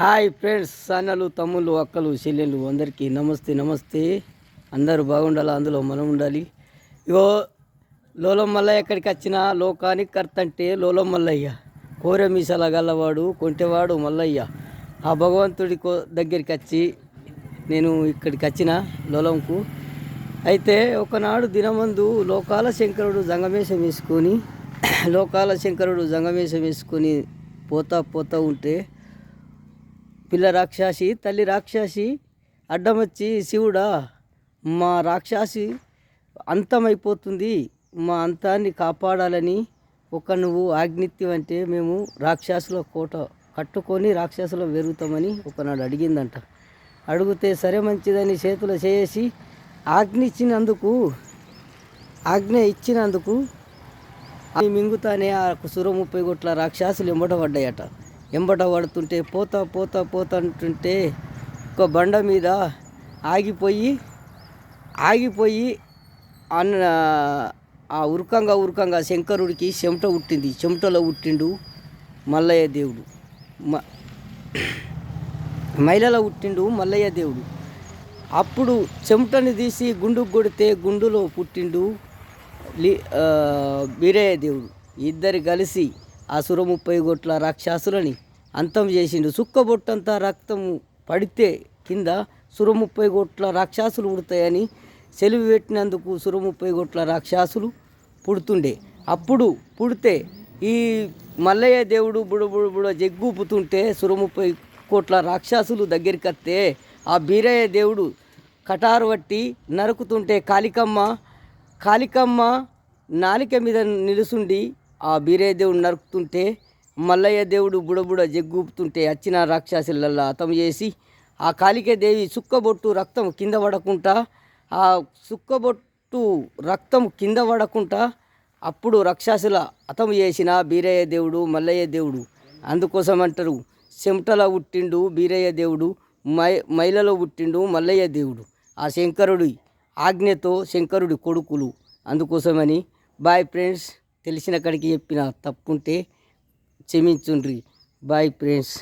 Hi friends, అన్నలు, తమ్ముళ్ళు, అక్కలు, చెల్లెళ్ళు అందరికీ నమస్తే. నమస్తే. అందరూ బాగుండాలి, అందులో మనం ఉండాలి. ఇగో లోలం మల్లయ్య ఎక్కడికి వచ్చినా లోకానికి కర్త అంటే లోలం మల్లయ్య. కోరె మీసాల గల్లవాడు, కొంటెవాడు మల్లయ్య. ఆ భగవంతుడి దగ్గరికి వచ్చి నేను ఇక్కడికి వచ్చిన లోలంకు. అయితే ఒకనాడు దినమందు లోకాల శంకరుడు జంగమేశం వేసుకొని పోతా ఉంటే పిల్ల రాక్షసి, తల్లి రాక్షసి అడ్డమొచ్చి, శివుడా మా రాక్షసి అంతమైపోతుంది, మా అంతాన్ని కాపాడాలని నువ్వు ఆజ్ఞిత్యం అంటే మేము రాక్షసుల కోట కట్టుకొని రాక్షసులు పెరుగుతామని ఒకనాడు అడిగిందంట. అడిగితే సరే మంచిదని చేతులు చేసి ఆజ్ఞ ఇచ్చినందుకు మింగుతానే ఆ 30 కోట్ల రాక్షసులు ఎంబట పడుతుంటే పోతుంటే ఒక బండ మీద ఆగిపోయి ఆ ఉరకంగా శంకరుడికి చెమట పుట్టింది. చెమటలో పుట్టిండు మల్లయ్య దేవుడు, మైలలో పుట్టిండు మల్లయ్య దేవుడు. అప్పుడు చెమటని తీసి గుండుకు కొడితే గుండులో పుట్టిండు వీరయ్య దేవుడు. ఇద్దరు కలిసి ఆ 30 కోట్ల రాక్షసులని అంతం చేసిండు. సుక్కబొట్టంతా రక్తము పడితే కింద 30 కోట్ల రాక్షసులు పుడతాయని సెలవు పెట్టినందుకు 30 కోట్ల రాక్షసులు పుడుతుండే. అప్పుడు పుడితే ఈ మల్లయ్య దేవుడు బుడ జగ్గుపుతుంటే 30 కోట్ల రాక్షసులు దగ్గరికి వస్తే ఆ బీరయ్య దేవుడు కటారు పట్టి నరుకుతుంటే కాళికమ్మ నాలిక మీద నిలుసుండి ఆ బీరయ్య దేవుడు నరుకుతుంటే మల్లయ్య దేవుడు బుడబుడ జగ్గుపుతుంటే వచ్చిన రాక్షసులల్లా హతం చేసి ఆ కాళికాదేవి సుక్కబొట్టు రక్తం కింద పడకుండా అప్పుడు రాక్షసుల హతం చేసిన బీరయ్య దేవుడు మల్లయ్య దేవుడు. అందుకోసం అంటారు చెమటలో పుట్టిండు బీరయ్య దేవుడు, మైలలో పుట్టిండు మల్లయ్య దేవుడు. ఆ శంకరుడి ఆజ్ఞతో శంకరుడి కొడుకులు. అందుకోసమని బాయ్ ఫ్రెండ్స్. తెలిసిన కాడికి చెప్పిన తప్పుంటే క్షమించుండ్రి. Bye friends.